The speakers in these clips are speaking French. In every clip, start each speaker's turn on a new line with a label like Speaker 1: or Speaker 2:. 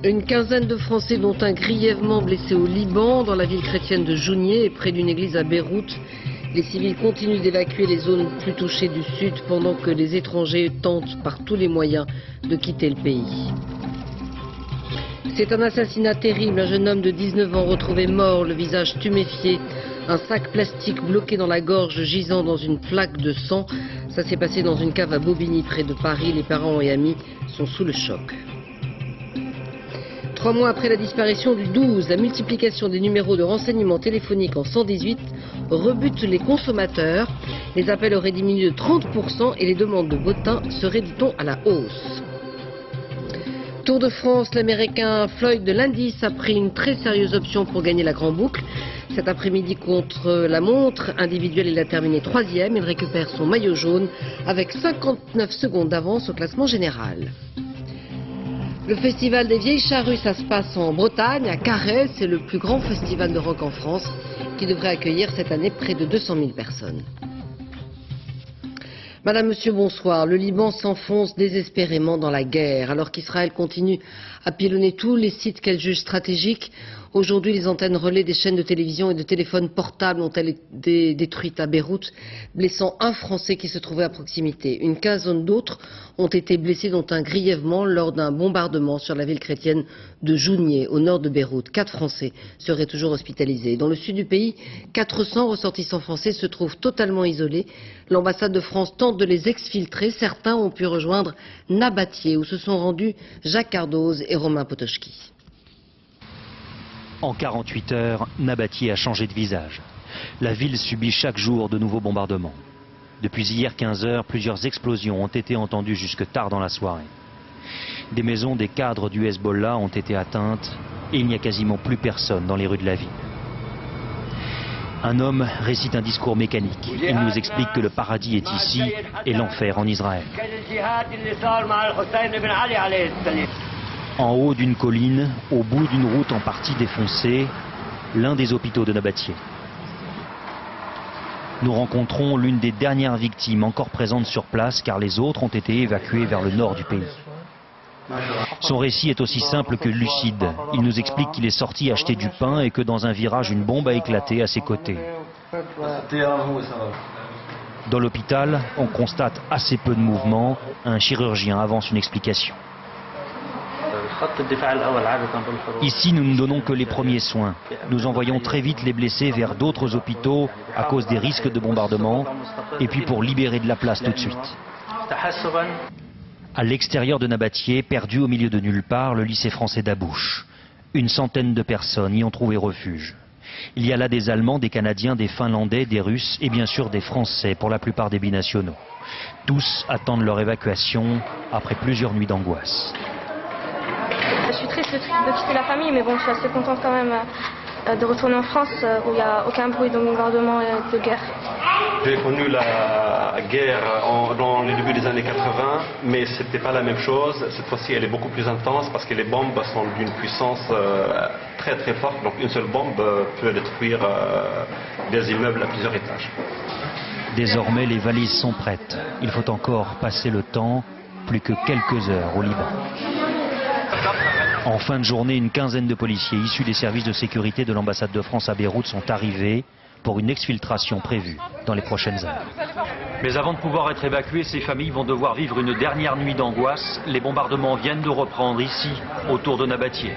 Speaker 1: Une quinzaine de Français dont un grièvement blessé au Liban, dans la ville chrétienne de Jounieh et près d'une église à Beyrouth. Les civils continuent d'évacuer les zones plus touchées du sud pendant que les étrangers tentent par tous les moyens de quitter le pays. C'est un assassinat terrible, un jeune homme de 19 ans retrouvé mort, le visage tuméfié, un sac plastique bloqué dans la gorge gisant dans une flaque de sang. Ça s'est passé dans une cave à Bobigny près de Paris, les parents et amis sont sous le choc. 3 mois après la disparition du 12, la multiplication des numéros de renseignement téléphonique en 118 rebute les consommateurs. Les appels auraient diminué de 30% et les demandes de bottins seraient, dit-on, à la hausse. Tour de France, l'Américain Floyd de Landis a pris une très sérieuse option pour gagner la grande boucle. Cet après-midi contre la montre individuelle, il a terminé 3e. Il récupère son maillot jaune avec 59 secondes d'avance au classement général. Le festival des Vieilles Charrues, ça se passe en Bretagne, à Carhaix. C'est le plus grand festival de rock en France qui devrait accueillir cette année près de 200 000 personnes. Madame, Monsieur, bonsoir. Le Liban s'enfonce désespérément dans la guerre alors qu'Israël continue à pilonner tous les sites qu'elle juge stratégiques. Aujourd'hui, les antennes relais des chaînes de télévision et de téléphones portables ont été détruites à Beyrouth, blessant un Français qui se trouvait à proximité. Une quinzaine d'autres ont été blessés, dont un grièvement lors d'un bombardement sur la ville chrétienne de Jounieh, au nord de Beyrouth. 4 Français seraient toujours hospitalisés. Dans le sud du pays, 400 ressortissants français se trouvent totalement isolés. L'ambassade de France tente de les exfiltrer. Certains ont pu rejoindre Nabatieh, où se sont rendus Jacques Cardoz et Romain Potochki.
Speaker 2: En 48 heures, Nabatieh a changé de visage. La ville subit chaque jour de nouveaux bombardements. Depuis hier 15 heures, plusieurs explosions ont été entendues jusque tard dans la soirée. Des maisons des cadres du Hezbollah ont été atteintes et il n'y a quasiment plus personne dans les rues de la ville. Un homme récite un discours mécanique. Il nous explique que le paradis est ici et l'enfer en Israël. En haut d'une colline, au bout d'une route en partie défoncée, l'un des hôpitaux de Nabatieh. Nous rencontrons l'une des dernières victimes encore présentes sur place car les autres ont été évacués vers le nord du pays. Son récit est aussi simple que lucide. Il nous explique qu'il est sorti acheter du pain et que dans un virage, une bombe a éclaté à ses côtés. Dans l'hôpital, on constate assez peu de mouvement. Un chirurgien avance une explication. Ici, nous ne donnons que les premiers soins. Nous envoyons très vite les blessés vers d'autres hôpitaux à cause des risques de bombardement et puis pour libérer de la place tout de suite. À l'extérieur de Nabatieh, perdu au milieu de nulle part, le lycée français d'Abouche. Une centaine de personnes y ont trouvé refuge. Il y a là des Allemands, des Canadiens, des Finlandais, des Russes et bien sûr des Français, pour la plupart des binationaux. Tous attendent leur évacuation après plusieurs nuits d'angoisse.
Speaker 3: Je suis triste de quitter la famille, mais bon, je suis assez contente quand même de retourner en France où il n'y a aucun bruit de bombardement et de guerre.
Speaker 4: J'ai connu la guerre dans les débuts des années 80, mais ce n'était pas la même chose. Cette fois-ci, elle est beaucoup plus intense parce que les bombes sont d'une puissance très très forte. Donc une seule bombe peut détruire des immeubles à plusieurs étages.
Speaker 2: Désormais, les valises sont prêtes. Il faut encore passer le temps, plus que quelques heures au Liban. En fin de journée, une quinzaine de policiers issus des services de sécurité de l'ambassade de France à Beyrouth sont arrivés pour une exfiltration prévue dans les prochaines heures. Mais avant de pouvoir être évacuées, ces familles vont devoir vivre une dernière nuit d'angoisse. Les bombardements viennent de reprendre ici, autour de Nabatieh.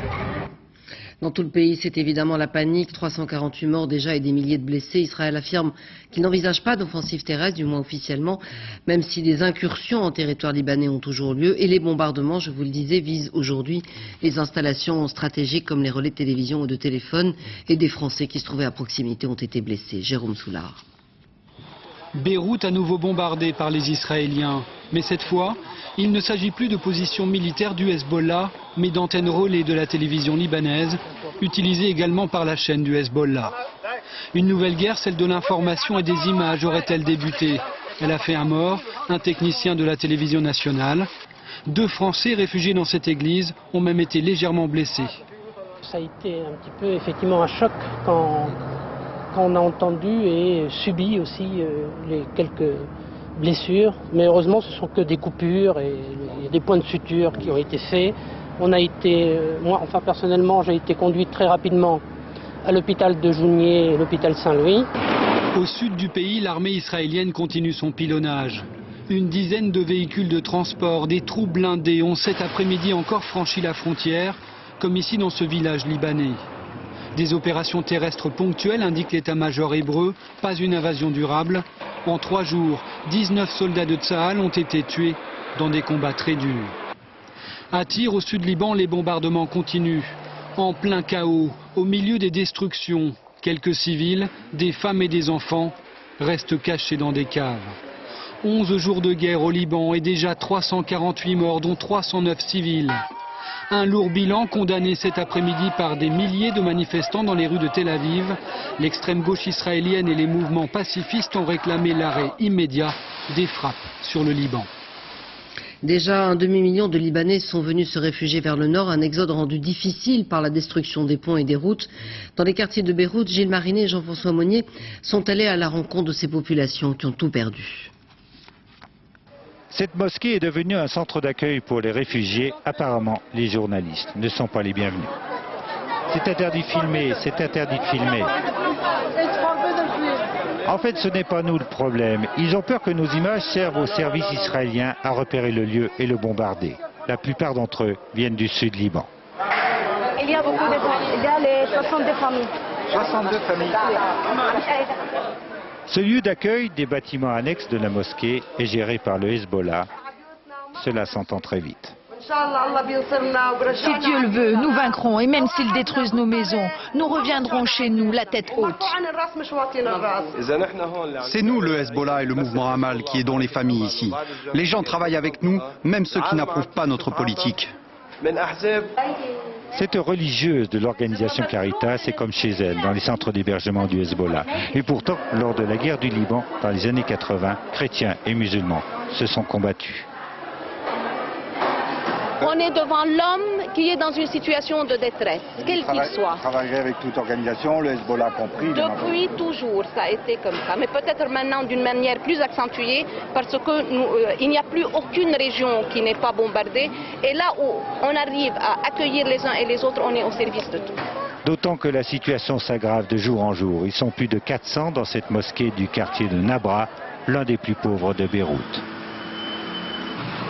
Speaker 1: Dans tout le pays, c'est évidemment la panique. 348 morts déjà et des milliers de blessés. Israël affirme qu'il n'envisage pas d'offensive terrestre, du moins officiellement, même si des incursions en territoire libanais ont toujours lieu. Et les bombardements, je vous le disais, visent aujourd'hui les installations stratégiques comme les relais de télévision ou de téléphone. Et des Français qui se trouvaient à proximité ont été blessés. Jérôme Soulard.
Speaker 5: Beyrouth à nouveau bombardée par les Israéliens. Mais cette fois, il ne s'agit plus de positions militaires du Hezbollah, mais d'antennes relais de la télévision libanaise, utilisées également par la chaîne du Hezbollah. Une nouvelle guerre, celle de l'information et des images, aurait-elle débuté? Elle a fait un mort, un technicien de la télévision nationale. 2 Français réfugiés dans cette église ont même été légèrement blessés.
Speaker 6: Ça a été un petit peu effectivement un choc quand on a entendu et subi aussi les quelques blessures. Mais heureusement, ce ne sont que des coupures et des points de suture qui ont été faits. On a été, moi, enfin personnellement, j'ai été conduite très rapidement à l'hôpital de Jounieh et l'hôpital Saint-Louis.
Speaker 5: Au sud du pays, l'armée israélienne continue son pilonnage. Une dizaine de véhicules de transport, des troupes blindées ont cet après-midi encore franchi la frontière, comme ici dans ce village libanais. Des opérations terrestres ponctuelles, indique l'état-major hébreu, pas une invasion durable. En 3 jours, 19 soldats de Tsahal ont été tués dans des combats très durs. À Tyr, au sud Liban, les bombardements continuent. En plein chaos, au milieu des destructions, quelques civils, des femmes et des enfants, restent cachés dans des caves. 11 jours de guerre au Liban et déjà 348 morts, dont 309 civils. Un lourd bilan condamné cet après-midi par des milliers de manifestants dans les rues de Tel Aviv. L'extrême gauche israélienne et les mouvements pacifistes ont réclamé l'arrêt immédiat des frappes sur le Liban.
Speaker 1: Déjà, un demi-million de Libanais sont venus se réfugier vers le nord, un exode rendu difficile par la destruction des ponts et des routes. Dans les quartiers de Beyrouth, Gilles Marinet et Jean-François Monnier sont allés à la rencontre de ces populations qui ont tout perdu.
Speaker 7: Cette mosquée est devenue un centre d'accueil pour les réfugiés. Apparemment, les journalistes ne sont pas les bienvenus. C'est interdit de filmer, c'est interdit de filmer. En fait, ce n'est pas nous le problème. Ils ont peur que nos images servent aux services israéliens à repérer le lieu et le bombarder. La plupart d'entre eux viennent du sud Liban.
Speaker 3: Il y a beaucoup de familles. Il y a les 62 familles.
Speaker 7: 62 familles. Ce lieu d'accueil des bâtiments annexes de la mosquée est géré par le Hezbollah. Cela s'entend très vite.
Speaker 8: Si Dieu le veut, nous vaincrons et même s'ils détruisent nos maisons, nous reviendrons chez nous la tête haute.
Speaker 9: C'est nous le Hezbollah et le mouvement Amal qui aidons les familles ici. Les gens travaillent avec nous, même ceux qui n'approuvent pas notre politique.
Speaker 7: Cette religieuse de l'organisation Caritas est comme chez elle, dans les centres d'hébergement du Hezbollah. Et pourtant, lors de la guerre du Liban, dans les années 80, chrétiens et musulmans se sont combattus.
Speaker 10: On est devant l'homme qui est dans une situation de détresse, quel qu'il soit.
Speaker 11: Travailler avec toute organisation, le Hezbollah compris.
Speaker 10: Depuis toujours, ça a été comme ça. Mais peut-être maintenant d'une manière plus accentuée, parce qu'il n'y a plus aucune région qui n'est pas bombardée. Et là où on arrive à accueillir les uns et les autres, on est au service de tout.
Speaker 7: D'autant que la situation s'aggrave de jour en jour. Ils sont plus de 400 dans cette mosquée du quartier de Nabra, l'un des plus pauvres de Beyrouth.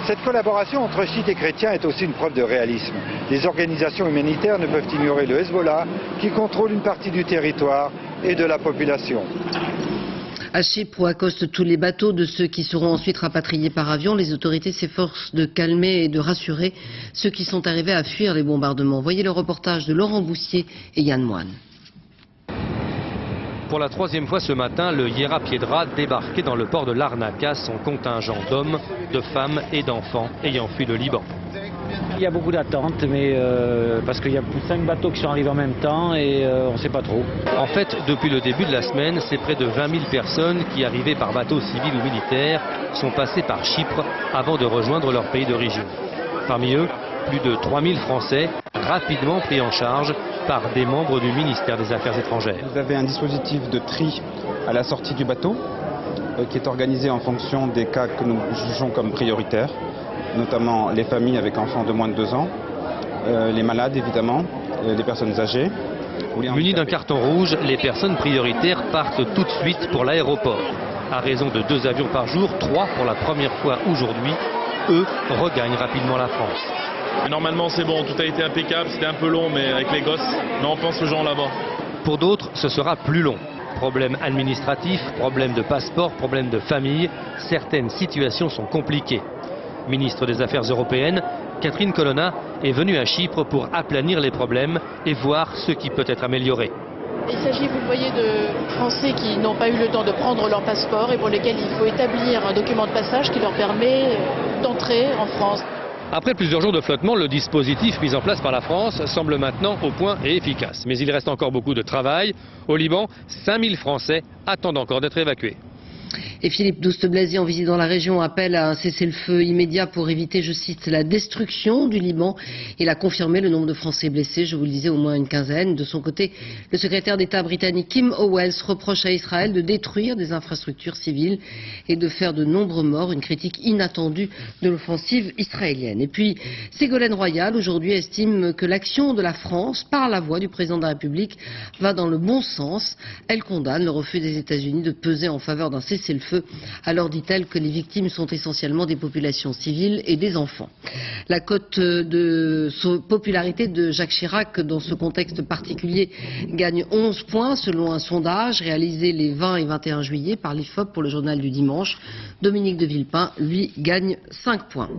Speaker 11: Cette collaboration entre chiites et chrétiens est aussi une preuve de réalisme. Les organisations humanitaires ne peuvent ignorer le Hezbollah qui contrôle une partie du territoire et de la population.
Speaker 1: À Chypre, où accostent tous les bateaux de ceux qui seront ensuite rapatriés par avion, les autorités s'efforcent de calmer et de rassurer ceux qui sont arrivés à fuir les bombardements. Voyez le reportage de Laurent Boussier et Yann Moine.
Speaker 12: Pour la 3e fois ce matin, le Hierra Piedra débarquait dans le port de Larnaca son contingent d'hommes, de femmes et d'enfants ayant fui le Liban.
Speaker 13: Il y a beaucoup d'attentes, mais parce qu'il y a 5 bateaux qui sont arrivés en même temps et on ne sait pas trop.
Speaker 12: En fait, depuis le début de la semaine, c'est près de 20 000 personnes qui, arrivées par bateau civil ou militaire, sont passées par Chypre avant de rejoindre leur pays d'origine. Parmi eux, plus de 3 000 Français, rapidement pris en charge par des membres du ministère des Affaires étrangères.
Speaker 14: Vous avez un dispositif de tri à la sortie du bateau qui est organisé en fonction des cas que nous jugeons comme prioritaires, notamment les familles avec enfants de moins de 2 ans, les malades évidemment, les personnes âgées.
Speaker 12: Munis d'un carton rouge, les personnes prioritaires partent tout de suite pour l'aéroport. À raison de 2 avions par jour, 3 pour la première fois aujourd'hui, eux regagnent rapidement la France.
Speaker 15: Mais normalement c'est bon, tout a été impeccable, c'était un peu long mais avec les gosses, mais on pense aux gens là-bas.
Speaker 12: Pour d'autres, ce sera plus long. Problème administratif, problème de passeport, problème de famille, certaines situations sont compliquées. Ministre des Affaires européennes, Catherine Colonna est venue à Chypre pour aplanir les problèmes et voir ce qui peut être amélioré.
Speaker 16: Il s'agit, vous le voyez, de Français qui n'ont pas eu le temps de prendre leur passeport et pour lesquels il faut établir un document de passage qui leur permet d'entrer en France.
Speaker 12: Après plusieurs jours de flottement, le dispositif mis en place par la France semble maintenant au point et efficace. Mais il reste encore beaucoup de travail. Au Liban, 5000 Français attendent encore d'être évacués.
Speaker 1: Et Philippe Douste-Blazy, en visite dans la région, appelle à un cessez-le-feu immédiat pour éviter, je cite, la destruction du Liban. Il a confirmé le nombre de Français blessés, je vous le disais, au moins une quinzaine. De son côté, le secrétaire d'État britannique Kim Owells reproche à Israël de détruire des infrastructures civiles et de faire de nombreux morts, une critique inattendue de l'offensive israélienne. Et puis, Ségolène Royal, aujourd'hui, estime que l'action de la France, par la voix du président de la République, va dans le bon sens. Elle condamne le refus des États-Unis de peser en faveur d'un cessez-le-feu. Alors dit-elle que les victimes sont essentiellement des populations civiles et des enfants. La cote de popularité de Jacques Chirac dans ce contexte particulier gagne 11 points selon un sondage réalisé les 20 et 21 juillet par l'IFOP pour le journal du dimanche. Dominique de Villepin, lui, gagne 5 points.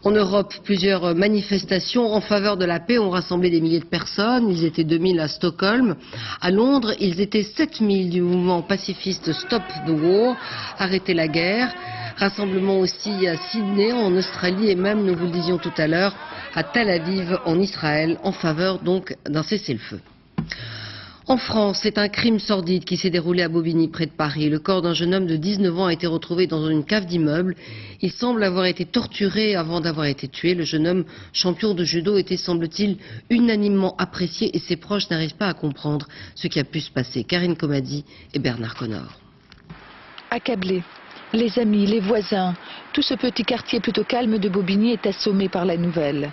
Speaker 1: En Europe, plusieurs manifestations en faveur de la paix ont rassemblé des milliers de personnes. Ils étaient 2000 à Stockholm. À Londres, ils étaient 7000 du mouvement pacifiste Stop the War, arrêtez la guerre. Rassemblement aussi à Sydney, en Australie, et même, nous vous le disions tout à l'heure, à Tel Aviv, en Israël, en faveur donc d'un cessez-le-feu. En France, c'est un crime sordide qui s'est déroulé à Bobigny, près de Paris. Le corps d'un jeune homme de 19 ans a été retrouvé dans une cave d'immeuble. Il semble avoir été torturé avant d'avoir été tué. Le jeune homme, champion de judo, était, semble-t-il, unanimement apprécié et ses proches n'arrivent pas à comprendre ce qui a pu se passer. Karine Comadi et Bernard Connor.
Speaker 8: Accablés, les amis, les voisins, tout ce petit quartier plutôt calme de Bobigny est assommé par la nouvelle.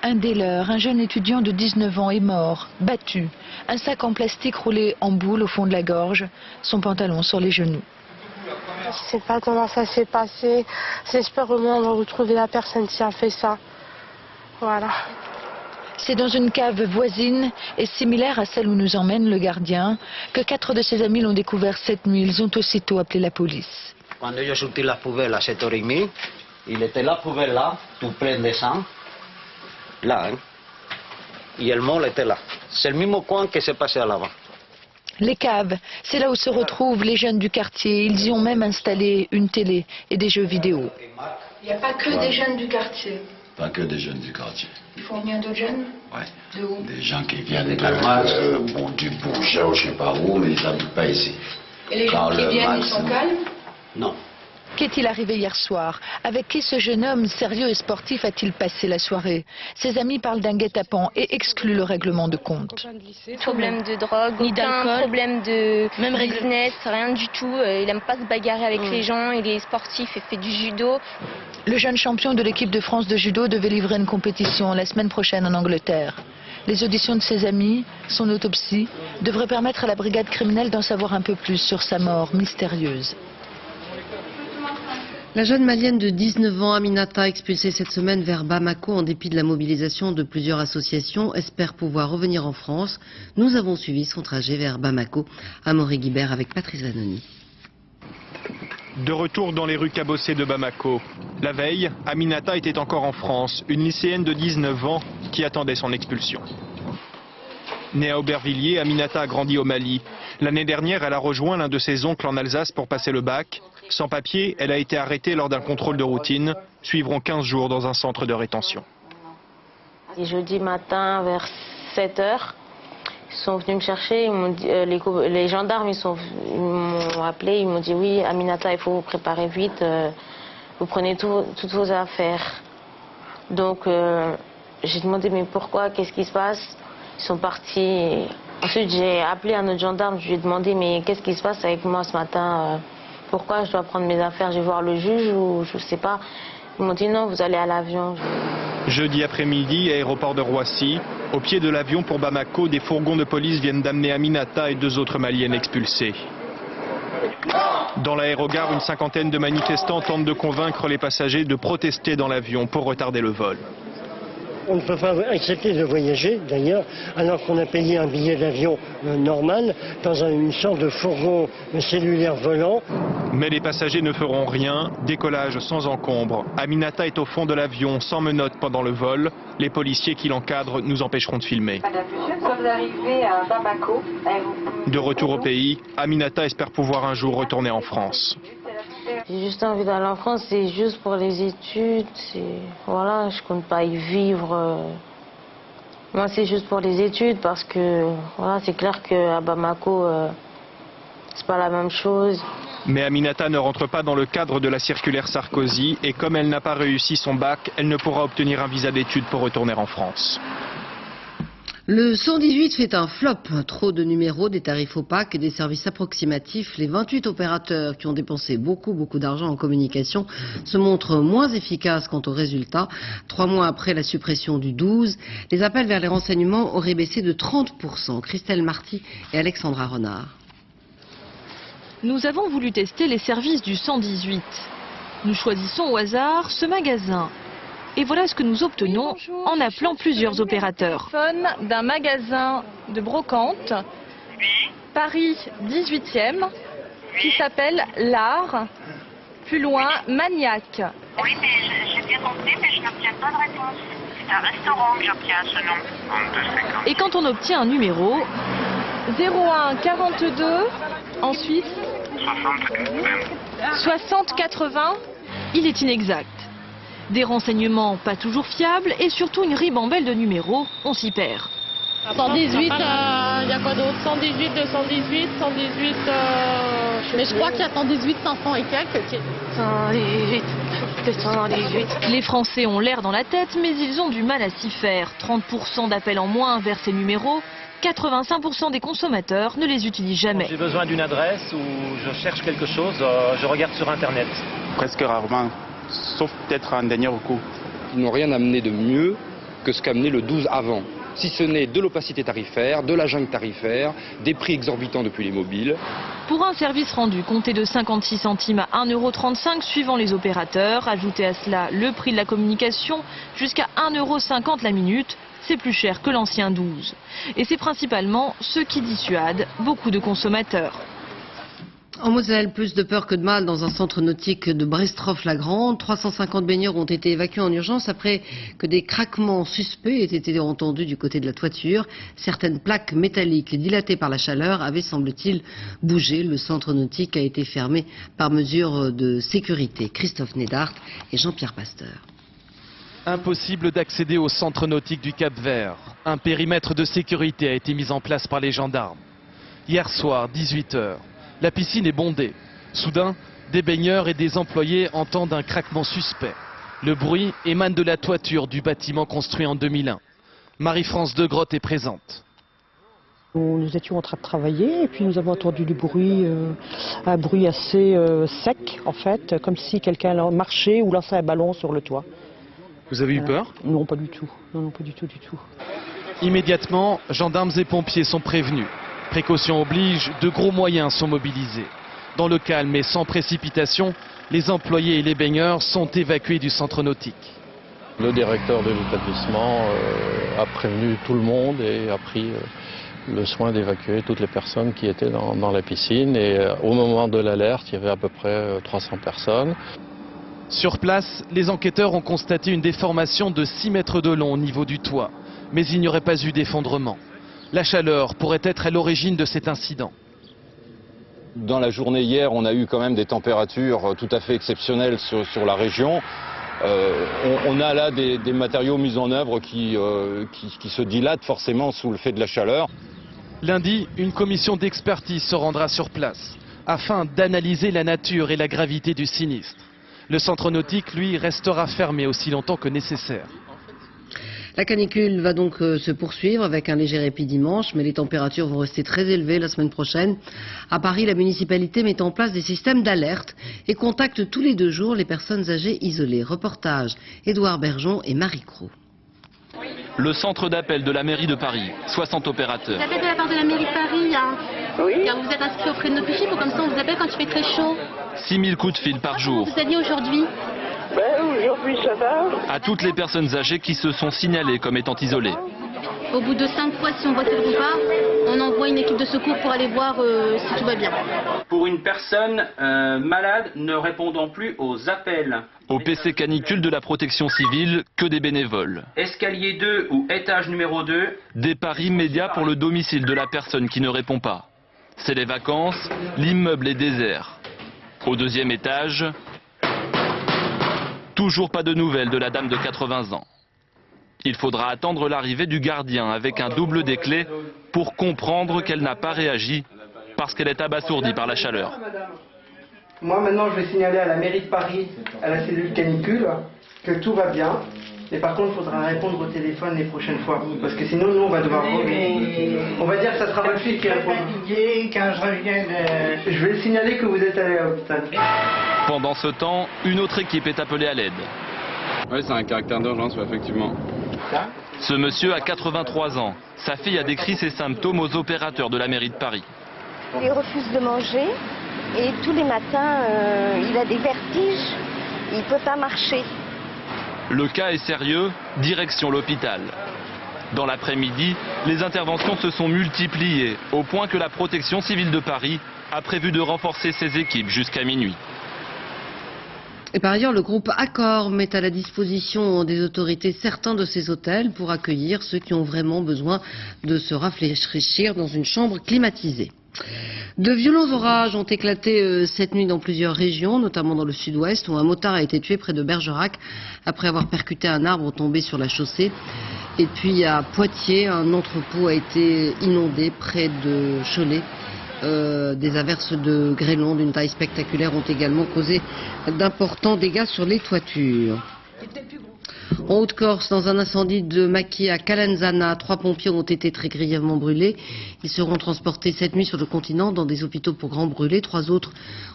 Speaker 8: Un des leurs, un jeune étudiant de 19 ans, est mort, battu, un sac en plastique roulé en boule au fond de la gorge, son pantalon sur les genoux.
Speaker 17: Je ne sais pas comment ça s'est passé. J'espère au moins on va retrouver la personne qui a fait ça. Voilà.
Speaker 8: C'est dans une cave voisine et similaire à celle où nous emmène le gardien que 4 de ses amis l'ont découvert cette nuit. Ils ont aussitôt appelé la police.
Speaker 18: Quand ils ont sorti la poubelle à 7h30, il était la poubelle là, tout plein de sang. Là, hein. Et le mort était là. C'est le même coin qui s'est passé à l'avant.
Speaker 8: Les caves, c'est là où se retrouvent les jeunes du quartier. Ils y ont même installé une télé et des jeux vidéo.
Speaker 19: Il n'y a pas que des jeunes du quartier.
Speaker 20: Pas que des jeunes du quartier.
Speaker 19: Il faut venir d'autres jeunes?
Speaker 20: Ouais.
Speaker 19: De où?
Speaker 20: Des gens qui viennent du Bourget ou je ne sais pas où, mais ils n'habitent pas ici.
Speaker 19: Et les gens qui viennent, ils sont calmes?
Speaker 20: Non.
Speaker 8: Qu'est-il arrivé hier soir? Avec qui ce jeune homme sérieux et sportif a-t-il passé la soirée? Ses amis parlent d'un guet-apens et excluent le règlement de compte.
Speaker 3: Problème de drogue,
Speaker 19: ni
Speaker 3: aucun
Speaker 19: d'alcool,
Speaker 3: problème de
Speaker 19: même
Speaker 3: business, rien du tout. Il n'aime pas se bagarrer avec les gens, il est sportif et fait du judo.
Speaker 8: Le jeune champion de l'équipe de France de judo devait livrer une compétition la semaine prochaine en Angleterre. Les auditions de ses amis, son autopsie, devraient permettre à la brigade criminelle d'en savoir un peu plus sur sa mort mystérieuse.
Speaker 1: La jeune malienne de 19 ans, Aminata, expulsée cette semaine vers Bamako en dépit de la mobilisation de plusieurs associations, espère pouvoir revenir en France. Nous avons suivi son trajet vers Bamako, à Morée-Guibert avec Patrice Vanoni.
Speaker 21: De retour dans les rues cabossées de Bamako. La veille, Aminata était encore en France, une lycéenne de 19 ans qui attendait son expulsion. Née à Aubervilliers, Aminata a grandi au Mali. L'année dernière, elle a rejoint l'un de ses oncles en Alsace pour passer le bac. Sans papier, elle a été arrêtée lors d'un contrôle de routine. Suivront 15 jours dans un centre de rétention.
Speaker 22: Jeudi matin, vers 7h, ils sont venus me chercher. Ils m'ont dit, les gendarmes ils m'ont appelé. Ils m'ont dit oui, Aminata, il faut vous préparer vite. Vous prenez toutes vos affaires. Donc, j'ai demandé mais pourquoi, qu'est-ce qui se passe? Ils sont partis. Ensuite, j'ai appelé un autre gendarme. Je lui ai demandé mais qu'est-ce qui se passe avec moi ce matin? Pourquoi je dois prendre mes affaires? Je vais voir le juge ou je sais pas. Ils m'ont dit non, vous allez à l'avion.
Speaker 21: Jeudi après-midi, aéroport de Roissy. Au pied de l'avion pour Bamako, des fourgons de police viennent d'amener Aminata et 2 autres maliennes expulsées. Dans l'aérogare, une cinquantaine de manifestants tentent de convaincre les passagers de protester dans l'avion pour retarder le vol.
Speaker 23: On ne peut pas accepter de voyager, d'ailleurs, alors qu'on a payé un billet d'avion normal, dans une sorte de fourgon cellulaire volant.
Speaker 21: Mais les passagers ne feront rien, décollage sans encombre. Aminata est au fond de l'avion, sans menottes pendant le vol. Les policiers qui l'encadrent nous empêcheront de filmer. De retour au pays, Aminata espère pouvoir un jour retourner en France.
Speaker 22: J'ai juste envie d'aller en France, c'est juste pour les études. Voilà, je compte pas y vivre. Moi, c'est juste pour les études parce que voilà, c'est clair qu'à Bamako, c'est pas la même chose.
Speaker 21: Mais Aminata ne rentre pas dans le cadre de la circulaire Sarkozy et comme elle n'a pas réussi son bac, elle ne pourra obtenir un visa d'études pour retourner en France.
Speaker 1: Le 118 fait un flop. Trop de numéros, des tarifs opaques et des services approximatifs. Les 28 opérateurs qui ont dépensé beaucoup d'argent en communication se montrent moins efficaces quant aux résultats. 3 mois après la suppression du 12, les appels vers les renseignements auraient baissé de 30%. Christelle Marty et Alexandra Renard.
Speaker 2: Nous avons voulu tester les services du 118. Nous choisissons au hasard ce magasin. Et voilà ce que nous obtenons en appelant plusieurs opérateurs. D'un magasin de brocante, Paris 18e, qui s'appelle L'Art, plus loin Maniac.
Speaker 4: Oui, mais j'ai bien compris, mais je n'obtiens pas de réponse. C'est un restaurant que j'obtiens ce nom.
Speaker 2: Et quand on obtient un numéro, 01 42, ensuite 60 80, il est inexact. Des renseignements pas toujours fiables et surtout une ribambelle de numéros, on s'y perd.
Speaker 16: 118, il y a quoi d'autre? 118, 218, 118, mais je crois qu'il y a 118, 500 et quelques.
Speaker 2: 118, 218. Les Français ont l'air dans la tête, mais ils ont du mal à s'y faire. 30% d'appels en moins vers ces numéros, 85% des consommateurs ne les utilisent jamais.
Speaker 6: J'ai besoin d'une adresse ou je cherche quelque chose, je regarde sur Internet.
Speaker 14: Presque rarement. Sauf peut-être un dernier recours.
Speaker 24: Ils n'ont rien amené de mieux que ce qu'a amené le 12 avant. Si ce n'est de l'opacité tarifaire, de la jungle tarifaire, des prix exorbitants depuis les mobiles.
Speaker 2: Pour un service rendu, comptez de 56 centimes à 1,35 € suivant les opérateurs. Ajoutez à cela le prix de la communication jusqu'à 1,50 € la minute. C'est plus cher que l'ancien 12. Et c'est principalement ce qui dissuade beaucoup de consommateurs.
Speaker 1: En Moselle, plus de peur que de mal dans un centre nautique de Brestroff-la-Grande. 350 baigneurs ont été évacués en urgence après que des craquements suspects aient été entendus du côté de la toiture. Certaines plaques métalliques dilatées par la chaleur avaient, semble-t-il, bougé. Le centre nautique a été fermé par mesure de sécurité. Christophe Nédart et Jean-Pierre Pasteur.
Speaker 25: Impossible d'accéder au centre nautique du Cap-Vert. Un périmètre de sécurité a été mis en place par les gendarmes. Hier soir, 18 h. La piscine est bondée. Soudain, des baigneurs et des employés entendent un craquement suspect. Le bruit émane de la toiture du bâtiment construit en 2001. Marie-France Degrotte est présente.
Speaker 26: Nous étions en train de travailler et puis nous avons entendu du bruit, un bruit assez sec en fait, comme si quelqu'un marchait ou lançait un ballon sur le toit.
Speaker 25: Vous avez eu peur?
Speaker 26: Non, pas du tout. Non, pas du tout, du tout.
Speaker 25: Immédiatement, gendarmes et pompiers sont prévenus. Précaution oblige, de gros moyens sont mobilisés. Dans le calme et sans précipitation, les employés et les baigneurs sont évacués du centre nautique.
Speaker 27: Le directeur de l'établissement a prévenu tout le monde et a pris le soin d'évacuer toutes les personnes qui étaient dans la piscine. Et au moment de l'alerte, il y avait à peu près 300 personnes.
Speaker 25: Sur place, les enquêteurs ont constaté une déformation de 6 mètres de long au niveau du toit. Mais il n'y aurait pas eu d'effondrement. La chaleur pourrait être à l'origine de cet incident.
Speaker 28: Dans la journée hier, on a eu quand même des températures tout à fait exceptionnelles sur la région. On a là des matériaux mis en œuvre qui se dilatent forcément sous le fait de la chaleur.
Speaker 25: Lundi, une commission d'expertise se rendra sur place afin d'analyser la nature et la gravité du sinistre. Le centre nautique, lui, restera fermé aussi longtemps que nécessaire.
Speaker 1: La canicule va donc se poursuivre avec un léger répit dimanche, mais les températures vont rester très élevées la semaine prochaine. À Paris, la municipalité met en place des systèmes d'alerte et contacte tous les 2 jours les personnes âgées isolées. Reportage Édouard Bergeon et Marie Cros.
Speaker 29: Le centre d'appel de la mairie de Paris, 60 opérateurs.
Speaker 30: Vous appelez de la part de la mairie de Paris, hein. Oui. Car vous êtes inscrit auprès de nos fichiers, comme ça on vous appelle quand il fait très chaud.
Speaker 29: 6000 coups de fil par jour.
Speaker 30: Vous alliez aujourd'hui?
Speaker 29: Aujourd'hui ça va. À toutes les personnes âgées qui se sont signalées comme étant isolées.
Speaker 30: Au bout de 5 fois, si on voit quelque part, on envoie une équipe de secours pour aller voir si tout va bien.
Speaker 31: Pour une personne malade ne répondant plus aux appels.
Speaker 29: Au PC canicule de la protection civile, que des bénévoles.
Speaker 31: Escalier 2 ou étage numéro 2.
Speaker 29: Départ immédiat pour le domicile de la personne qui ne répond pas. C'est les vacances, l'immeuble est désert. Au 2e étage, toujours pas de nouvelles de la dame de 80 ans. Il faudra attendre l'arrivée du gardien avec un double des clés pour comprendre qu'elle n'a pas réagi parce qu'elle est abasourdie par la chaleur.
Speaker 5: Moi maintenant je vais signaler à la mairie de Paris, à la cellule canicule, que tout va bien. Et par contre, il faudra répondre au téléphone les prochaines fois. Parce que sinon, nous, on va devoir revenir. On va dire que ça sera votre fille qui répond. Quand je reviens Je vais le signaler que vous êtes allé à l'hôpital.
Speaker 29: Pendant ce temps, une autre équipe est appelée à l'aide.
Speaker 28: Oui, c'est un caractère d'urgence, effectivement.
Speaker 29: Ce monsieur a 83 ans. Sa fille a décrit ses symptômes aux opérateurs de la mairie de Paris.
Speaker 7: Il refuse de manger et tous les matins, il a des vertiges. Il ne peut pas marcher.
Speaker 29: Le cas est sérieux, direction l'hôpital. Dans l'après-midi, les interventions se sont multipliées, au point que la protection civile de Paris a prévu de renforcer ses équipes jusqu'à minuit.
Speaker 1: Et par ailleurs, le groupe Accor met à la disposition des autorités certains de ces hôtels pour accueillir ceux qui ont vraiment besoin de se rafraîchir dans une chambre climatisée. De violents orages ont éclaté cette nuit dans plusieurs régions, notamment dans le sud-ouest, où un motard a été tué près de Bergerac après avoir percuté un arbre tombé sur la chaussée. Et puis à Poitiers, un entrepôt a été inondé près de Cholet. Des averses de grêlons d'une taille spectaculaire ont également causé d'importants dégâts sur les toitures. En Haute-Corse, dans un incendie de maquis à Calenzana, 3 pompiers ont été très grièvement brûlés. Ils seront transportés cette nuit sur le continent dans des hôpitaux pour grands brûlés. 3 autres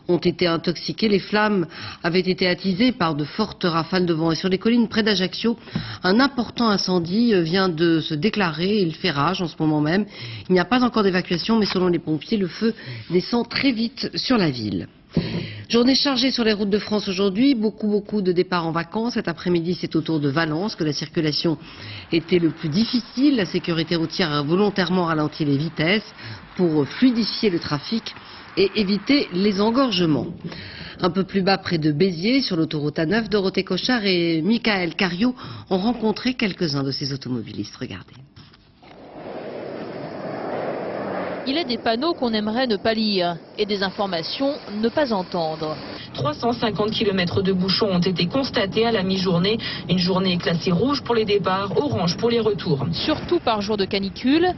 Speaker 1: ont été intoxiqués. Les flammes avaient été attisées par de fortes rafales de vent. Et sur les collines près d'Ajaccio, un important incendie vient de se déclarer. Il fait rage en ce moment même. Il n'y a pas encore d'évacuation, mais selon les pompiers, le feu descend très vite sur la ville. Journée chargée sur les routes de France aujourd'hui, beaucoup de départs en vacances. Cet après-midi, c'est au tour de Valence que la circulation était le plus difficile. La sécurité routière a volontairement ralenti les vitesses pour fluidifier le trafic et éviter les engorgements. Un peu plus bas, près de Béziers, sur l'autoroute A9, Dorothée Cochard et Michael Cario ont rencontré quelques-uns de ces automobilistes. Regardez.
Speaker 2: Il est des panneaux qu'on aimerait ne pas lire et des informations ne pas entendre.
Speaker 9: 350 km de bouchons ont été constatés à la mi-journée. Une journée classée rouge pour les départs, orange pour les retours.
Speaker 2: Surtout par jour de canicule,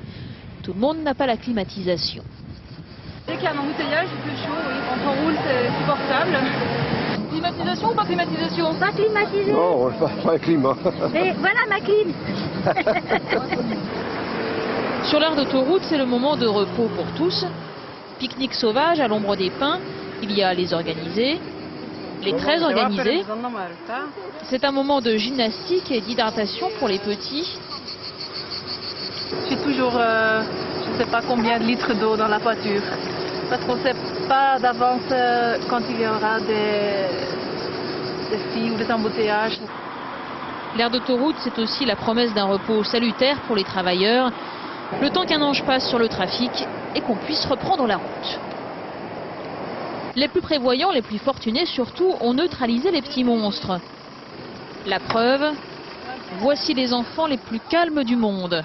Speaker 2: tout le monde n'a pas la climatisation.
Speaker 10: Dès qu'il y a un embouteillage, il fait chaud, oui. Quand on roule, c'est supportable. Climatisation ou pas climatisation?
Speaker 11: Pas climatisé.
Speaker 12: Non, pas le climat.
Speaker 11: Mais voilà ma clim.
Speaker 2: Sur l'aire d'autoroute, c'est le moment de repos pour tous. Pique-nique sauvage à l'ombre des pins. Il y a les organisés, les très organisés. C'est un moment de gymnastique et d'hydratation pour les petits.
Speaker 10: J'ai toujours, je ne sais pas combien de litres d'eau dans la voiture. Parce qu'on ne sait pas d'avance quand il y aura des filles ou des embouteillages.
Speaker 2: L'aire d'autoroute, c'est aussi la promesse d'un repos salutaire pour les travailleurs. Le temps qu'un ange passe sur le trafic et qu'on puisse reprendre la route. Les plus prévoyants, les plus fortunés surtout, ont neutralisé les petits monstres. La preuve, voici les enfants les plus calmes du monde.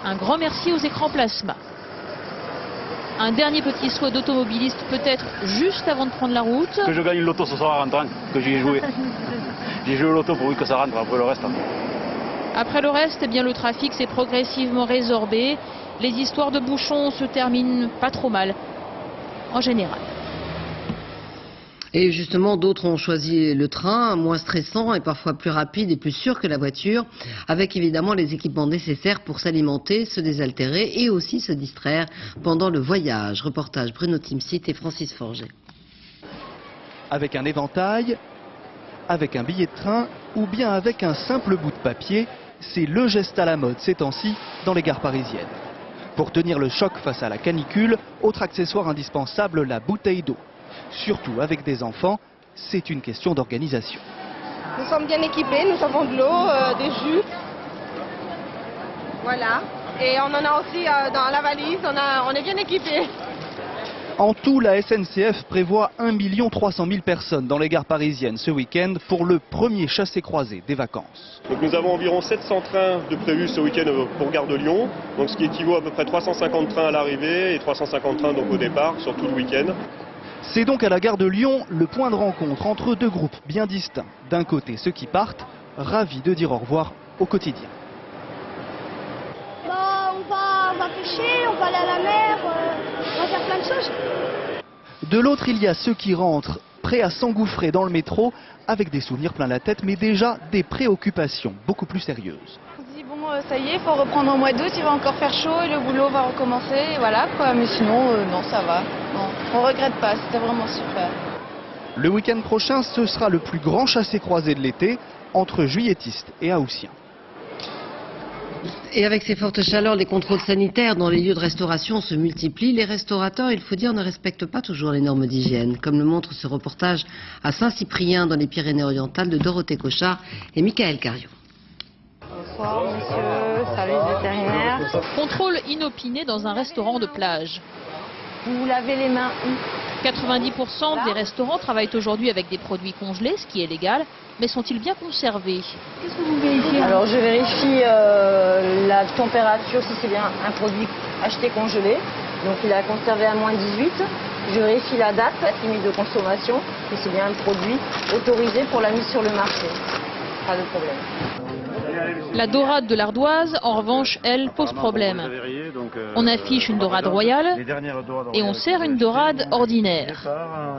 Speaker 2: Un grand merci aux écrans plasma. Un dernier petit souhait d'automobiliste peut-être juste avant de prendre la route.
Speaker 6: Que je gagne le loto ce soir en rentrant, que j'y ai joué. J'ai joué au loto pourvu que ça rentre, après le reste.
Speaker 2: Après le reste, eh bien, le trafic s'est progressivement résorbé. Les histoires de bouchons se terminent pas trop mal, en général.
Speaker 1: Et justement, d'autres ont choisi le train, moins stressant et parfois plus rapide et plus sûr que la voiture, avec évidemment les équipements nécessaires pour s'alimenter, se désaltérer et aussi se distraire pendant le voyage. Reportage Bruno Timsit et Francis Forget.
Speaker 13: Avec un éventail, avec un billet de train ou bien avec un simple bout de papier, c'est le geste à la mode ces temps-ci dans les gares parisiennes. Pour tenir le choc face à la canicule, autre accessoire indispensable, la bouteille d'eau. Surtout avec des enfants, c'est une question d'organisation.
Speaker 10: Nous sommes bien équipés, nous avons de l'eau, des jus. Voilà. Et on en a aussi dans la valise, on est bien équipés.
Speaker 13: En tout, la SNCF prévoit 1 300 000 personnes dans les gares parisiennes ce week-end pour le premier chassé-croisé des vacances.
Speaker 15: Donc nous avons environ 700 trains de prévus ce week-end pour Gare de Lyon, donc ce qui équivaut à peu près 350 trains à l'arrivée et 350 trains donc au départ sur tout le week-end.
Speaker 13: C'est donc à la gare de Lyon le point de rencontre entre deux groupes bien distincts. D'un côté ceux qui partent, ravis de dire au revoir au quotidien.
Speaker 11: On va pêcher, on va aller à la mer, on va faire plein de choses.
Speaker 13: De l'autre, il y a ceux qui rentrent prêts à s'engouffrer dans le métro avec des souvenirs plein la tête, mais déjà des préoccupations beaucoup plus sérieuses.
Speaker 3: On se dit bon ça y est, il faut reprendre au mois d'août, il va encore faire chaud et le boulot va recommencer, et voilà quoi. Mais sinon non, ça va. Non, on regrette pas, c'était vraiment super.
Speaker 13: Le week-end prochain, ce sera le plus grand chassé-croisé de l'été entre juilletistes et haussiens.
Speaker 1: Et avec ces fortes chaleurs, les contrôles sanitaires dans les lieux de restauration se multiplient. Les restaurateurs, il faut dire, ne respectent pas toujours les normes d'hygiène, comme le montre ce reportage à Saint-Cyprien dans les Pyrénées-Orientales de Dorothée Cochard et Michael Cariou.
Speaker 3: Bonsoir monsieur, service vétérinaire.
Speaker 2: Contrôle inopiné dans un restaurant de plage.
Speaker 3: Vous vous lavez les mains où ?
Speaker 2: 90% des restaurants travaillent aujourd'hui avec des produits congelés, ce qui est légal, mais sont-ils bien conservés?
Speaker 3: Qu'est-ce que vous vérifiez? Alors je vérifie la température, si c'est bien un produit acheté congelé. Donc il a conservé à moins 18. Je vérifie la date limite de consommation, si c'est bien un produit autorisé pour la mise sur le marché. Pas de problème.
Speaker 2: La dorade de l'Ardoise, en revanche, elle pose problème. On affiche une dorade royale et on sert une dorade ordinaire.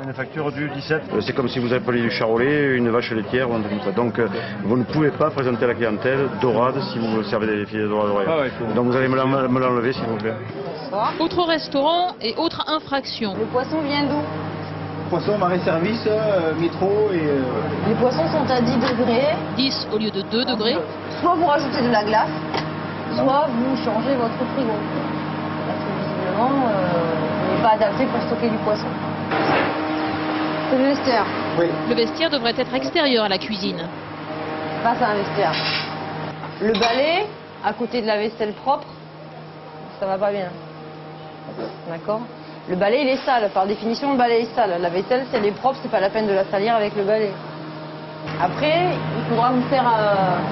Speaker 4: Une facture du 17. C'est comme si vous appeliez du charolais, une vache laitière ou un truc comme ça. Donc vous ne pouvez pas présenter à la clientèle dorade si vous servez des filets de dorade royale. Donc vous allez me l'enlever s'il vous plaît.
Speaker 2: Autre restaurant et autre infraction.
Speaker 3: Le poisson vient d'où?
Speaker 4: Poisson, marée service, métro et...
Speaker 3: Les poissons sont à 10 degrés.
Speaker 2: 10 au lieu de 2 degrés.
Speaker 3: Soit vous rajoutez de la glace, soit vous changez votre frigo. Parce que visiblement, il n'est pas adapté pour stocker du poisson. C'est le vestiaire.
Speaker 4: Oui.
Speaker 2: Le vestiaire devrait être extérieur à la cuisine.
Speaker 3: Pas un vestiaire. Le balai, à côté de la vaisselle propre, ça va pas bien. D'accord ? Le balai, il est sale. Par définition, le balai est sale. La vaisselle, si elle est propre, c'est pas la peine de la salir avec le balai. Après, il faudra vous faire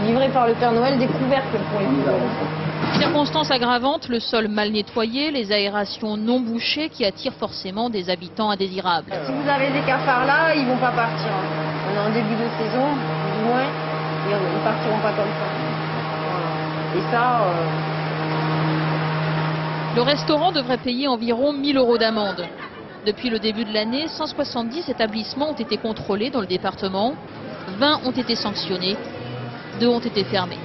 Speaker 3: livrer par le Père Noël des couvercles pour les poubelles.
Speaker 2: Circonstance aggravante, le sol mal nettoyé, les aérations non bouchées qui attirent forcément des habitants indésirables.
Speaker 3: Si vous avez des cafards là, ils vont pas partir. On est en début de saison, du moins, ils partiront pas comme ça. Voilà. Et ça...
Speaker 2: Le restaurant devrait payer environ 1 000 € d'amende. Depuis le début de l'année, 170 établissements ont été contrôlés dans le département. 20 ont été sanctionnés, 2 ont été fermés.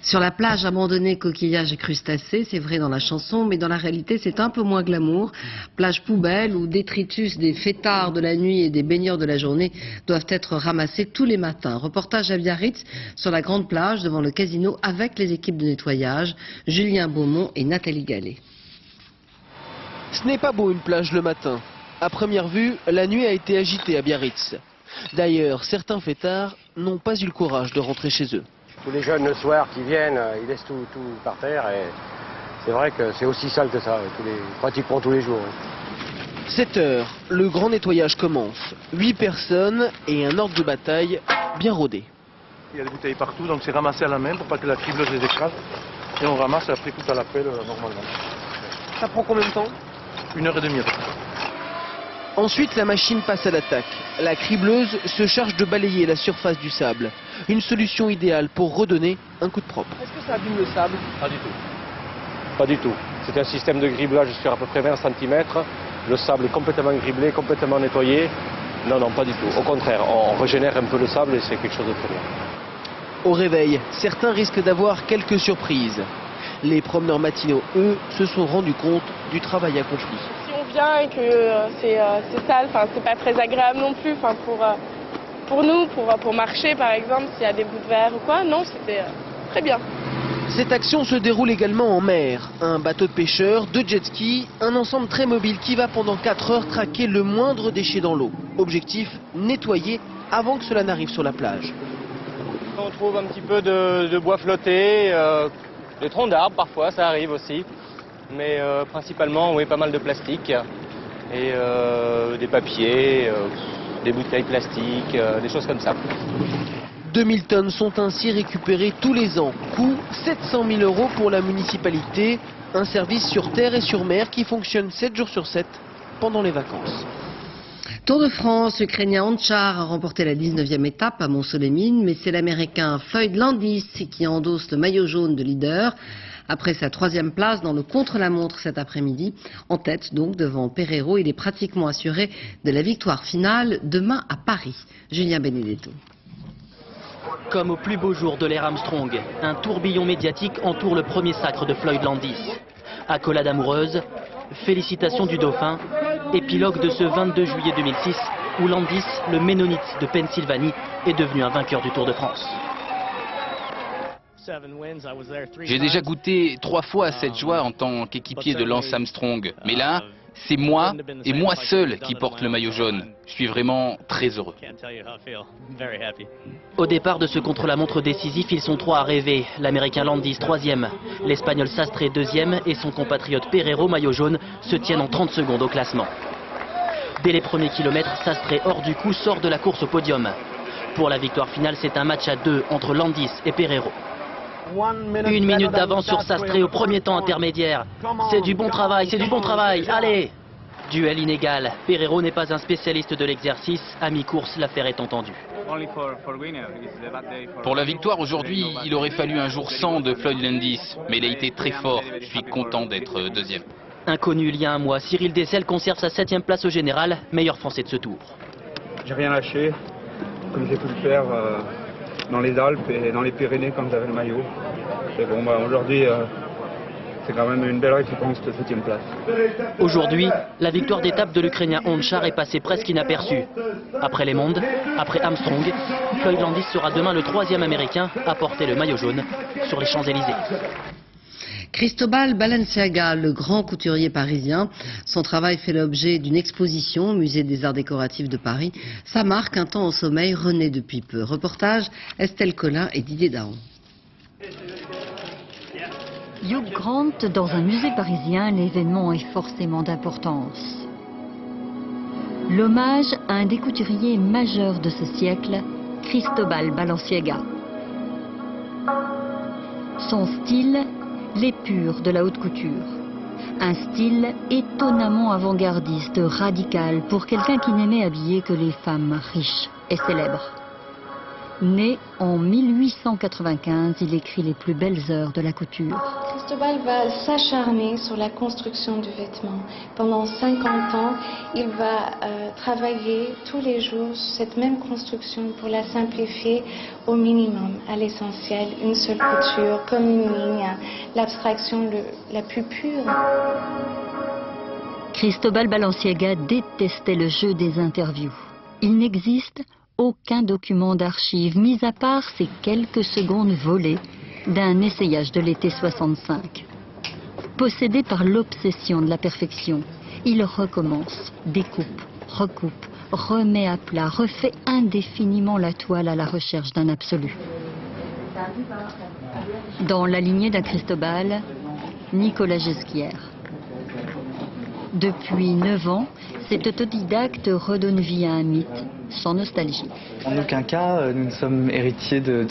Speaker 1: Sur la plage, abandonnée coquillages et crustacés, c'est vrai dans la chanson, mais dans la réalité, c'est un peu moins glamour. Plage poubelle où détritus des fêtards de la nuit et des baigneurs de la journée doivent être ramassés tous les matins. Reportage à Biarritz sur la grande plage devant le casino avec les équipes de nettoyage, Julien Beaumont et Nathalie Gallet.
Speaker 8: Ce n'est pas beau une plage le matin. À première vue, la nuit a été agitée à Biarritz. D'ailleurs, certains fêtards n'ont pas eu le courage de rentrer chez eux.
Speaker 12: Tous les jeunes le soir qui viennent, ils laissent tout par terre et c'est vrai que c'est aussi sale que ça, pratiquement tous les jours.
Speaker 8: 7 heures, le grand nettoyage commence. 8 personnes et un ordre de bataille bien rodé.
Speaker 4: Il y a des bouteilles partout, donc c'est ramassé à la main pour pas que la cribleuse les écrase. Et on ramasse après tout à la pelle normalement.
Speaker 8: Ça prend combien de temps?
Speaker 4: 1h30.
Speaker 8: Ensuite, la machine passe à l'attaque. La cribleuse se charge de balayer la surface du sable. Une solution idéale pour redonner un coup de propre. Est-ce que ça abîme le sable?
Speaker 12: Pas du tout. Pas du tout. C'est un système de criblage sur à peu près 20 cm. Le sable est complètement criblé, complètement nettoyé. Non, non, pas du tout. Au contraire, on régénère un peu le sable et c'est quelque chose de très bien.
Speaker 8: Au réveil, certains risquent d'avoir quelques surprises. Les promeneurs matinaux, eux, se sont rendus compte du travail accompli.
Speaker 17: Si on vient et que c'est sale, c'est pas très agréable non plus, pour nous, pour marcher par exemple, s'il y a des bouts de verre ou quoi, non, c'était très bien.
Speaker 8: Cette action se déroule également en mer. Un bateau de pêcheurs, 2 jet skis, un ensemble très mobile qui va pendant 4 heures traquer le moindre déchet dans l'eau. Objectif, nettoyer avant que cela n'arrive sur la plage.
Speaker 12: On trouve un petit peu de bois flotté, des troncs d'arbres parfois, ça arrive aussi. Mais principalement, oui, pas mal de plastique et des papiers, des bouteilles plastiques, des choses comme ça.
Speaker 8: 2000 tonnes sont ainsi récupérées tous les ans. Coût 700 000 € pour la municipalité. Un service sur terre et sur mer qui fonctionne 7 jours sur 7 pendant les vacances.
Speaker 1: Tour de France, l'Ukrainien Onchar a remporté la 19e étape à Montceau-les-Mines, mais c'est l'Américain Floyd Landis qui endosse le maillot jaune de leader. après sa 3e place dans le contre-la-montre cet après-midi. En tête donc devant Pereiro, il est pratiquement assuré de la victoire finale demain à Paris. Julien Benedetto.
Speaker 14: Comme au plus beau jour de l'ère Armstrong, un tourbillon médiatique entoure le premier sacre de Floyd Landis. Accolade amoureuse, félicitations du dauphin, épilogue de ce 22 juillet 2006 où Landis, le Ménonite de Pennsylvanie, est devenu un vainqueur du Tour de France.
Speaker 16: J'ai déjà goûté 3 fois à cette joie en tant qu'équipier de Lance Armstrong, mais là, c'est moi et moi seul qui porte le maillot jaune. Je suis vraiment très heureux.
Speaker 14: Au départ de ce contre-la-montre décisif, ils sont 3 à rêver. L'Américain Landis 3e, l'Espagnol Sastre 2e et son compatriote Pereiro, maillot jaune, se tiennent en 30 secondes au classement. Dès les premiers kilomètres, Sastre, hors du coup, sort de la course au podium. Pour la victoire finale, c'est un match à 2 entre Landis et Pereiro. 1 minute d'avance sur Sastre au premier temps intermédiaire. C'est du bon travail, c'est du bon travail, allez! Duel inégal. Pereiro n'est pas un spécialiste de l'exercice. À mi-course, l'affaire est entendue.
Speaker 16: Pour la victoire aujourd'hui, il aurait fallu un jour sans de Floyd Landis, mais il a été très fort. Je suis content d'être 2e.
Speaker 14: Inconnu il y a un mois, Cyril Dessel conserve sa 7e place au général, meilleur français de ce tour.
Speaker 18: J'ai rien lâché, comme j'ai pu le faire dans les Alpes et dans les Pyrénées quand j'avais le maillot. Et bon, aujourd'hui, c'est quand même une belle récompense de 7e place.
Speaker 14: Aujourd'hui, la victoire d'étape de l'Ukrainien Onchar est passée presque inaperçue. Après les mondes, après Armstrong, Floyd Landis sera demain le 3e Américain à porter le maillot jaune sur les Champs-Élysées.
Speaker 1: Cristobal Balenciaga, le grand couturier parisien. Son travail fait l'objet d'une exposition au Musée des Arts Décoratifs de Paris. Sa marque, un temps au sommeil, renaît depuis peu. Reportage Estelle Collin et Didier Daon.
Speaker 19: Hugh Grant, dans un musée parisien, l'événement est forcément d'importance. L'hommage à un des couturiers majeurs de ce siècle, Cristobal Balenciaga. Son style, l'épure de la haute couture. Un style étonnamment avant-gardiste, radical, pour quelqu'un qui n'aimait habiller que les femmes riches et célèbres. Né en 1895, il écrit les plus belles heures de la couture.
Speaker 20: Cristobal va s'acharner sur la construction du vêtement. Pendant 50 ans, il va travailler tous les jours sur cette même construction pour la simplifier au minimum, à l'essentiel, une seule couture, comme une ligne, l'abstraction la plus pure.
Speaker 19: Cristobal Balenciaga détestait le jeu des interviews. Il n'existe aucun document d'archives, mis à part ces quelques secondes volées d'un essayage de l'été 65. Possédé par l'obsession de la perfection, il recommence, découpe, recoupe, remet à plat, refait indéfiniment la toile à la recherche d'un absolu. Dans la lignée d'un Cristobal, Nicolas Ghesquière. Depuis 9 ans, cet autodidacte redonne vie à un mythe, sans nostalgie.
Speaker 21: En aucun cas, nous ne sommes héritiers de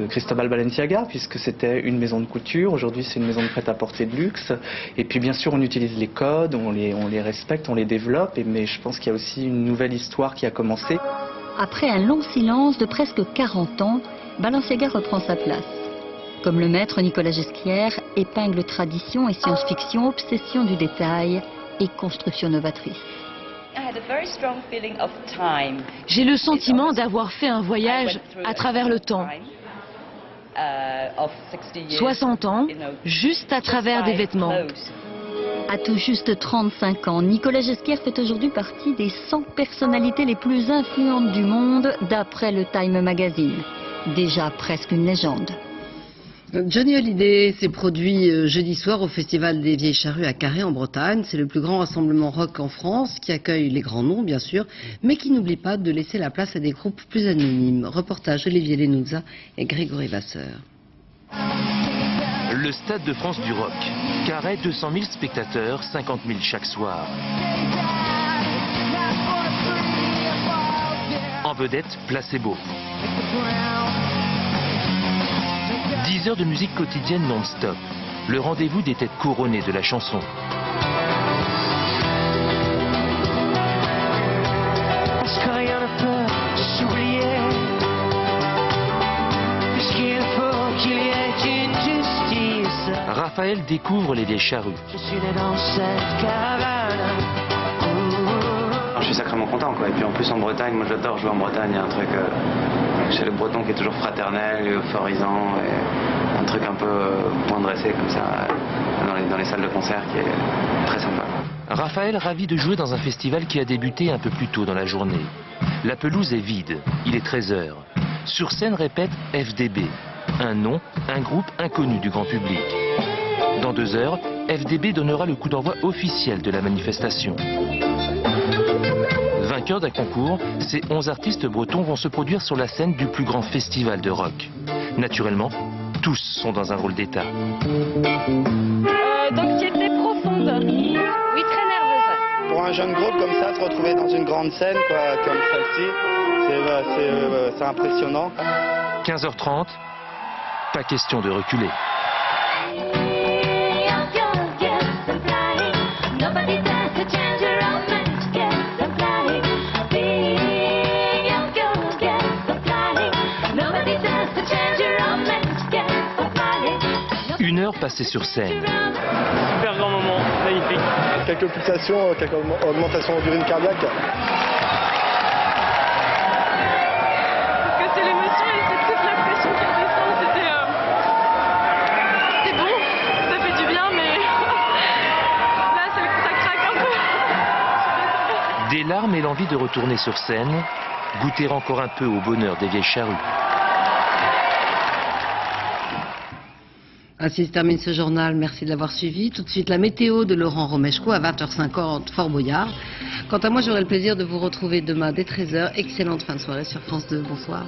Speaker 21: Cristobal Balenciaga, puisque c'était une maison de couture. Aujourd'hui, c'est une maison de prêt-à-porter de luxe. Et puis, bien sûr, on utilise les codes, on les respecte, on les développe. Mais je pense qu'il y a aussi une nouvelle histoire qui a commencé.
Speaker 19: Après un long silence de presque 40 ans, Balenciaga reprend sa place. Comme le maître Nicolas Ghesquière, épingle tradition et science-fiction, obsession du détail et construction novatrice.
Speaker 2: J'ai le sentiment d'avoir fait un voyage à travers le temps. 60 ans, juste à travers des vêtements.
Speaker 19: À tout juste 35 ans, Nicolas Ghesquière fait aujourd'hui partie des 100 personnalités les plus influentes du monde, d'après le Time Magazine. Déjà presque une légende.
Speaker 1: Johnny Hallyday s'est produit jeudi soir au Festival des Vieilles Charrues à Carhaix en Bretagne. C'est le plus grand rassemblement rock en France qui accueille les grands noms bien sûr, mais qui n'oublie pas de laisser la place à des groupes plus anonymes. Reportage Olivier Lenouza et Grégory Vasseur.
Speaker 22: Le Stade de France du rock. Carhaix, 200 000 spectateurs, 50 000 chaque soir. En vedette, Placebo. 10 heures de musique quotidienne non-stop. Le rendez-vous des têtes couronnées de la chanson.
Speaker 23: Est-ce qu'il y en a peur de s'oublier? Puisqu'il faut qu'il y ait une justice
Speaker 22: Raphaël découvre les vieilles charrues.
Speaker 23: Je suis né dans cette caravane.
Speaker 5: Je suis sacrément content quoi. Et puis en plus en Bretagne, moi j'adore jouer en Bretagne, il y a un truc chez les Bretons qui est toujours fraternel et euphorisant, et un truc un peu point dressé comme ça dans les salles de concert qui est très sympa.
Speaker 22: Raphaël ravi de jouer dans un festival qui a débuté un peu plus tôt dans la journée. La pelouse est vide, il est 13h. Sur scène répète FDB, un nom, un groupe inconnu du grand public. Dans 2 heures, FDB donnera le coup d'envoi officiel de la manifestation. Vainqueurs d'un concours, ces 11 artistes bretons vont se produire sur la scène du plus grand festival de rock. Naturellement, tous sont dans un rôle d'état.
Speaker 3: D'anxiété profonde. Oui, très nerveuse.
Speaker 7: Pour un jeune groupe comme ça, se retrouver dans une grande scène quoi, comme celle-ci, c'est impressionnant.
Speaker 22: 15h30, pas question de reculer. Une heure passée sur scène.
Speaker 12: Super grand moment, magnifique.
Speaker 7: Quelques pulsations, quelques augmentations d'urine cardiaque.
Speaker 17: Parce que c'est l'émotion et c'est toute la pression qui redescend. C'était bon, ça fait du bien, mais là ça craque un peu.
Speaker 22: Des larmes et l'envie de retourner sur scène, goûter encore un peu au bonheur des vieilles charrues.
Speaker 1: Ainsi se termine ce journal, merci de l'avoir suivi. Tout de suite la météo de Laurent Romeshko à 20h50, Fort Boyard. Quant à moi, j'aurai le plaisir de vous retrouver demain dès 13h. Excellente fin de soirée sur France 2, bonsoir.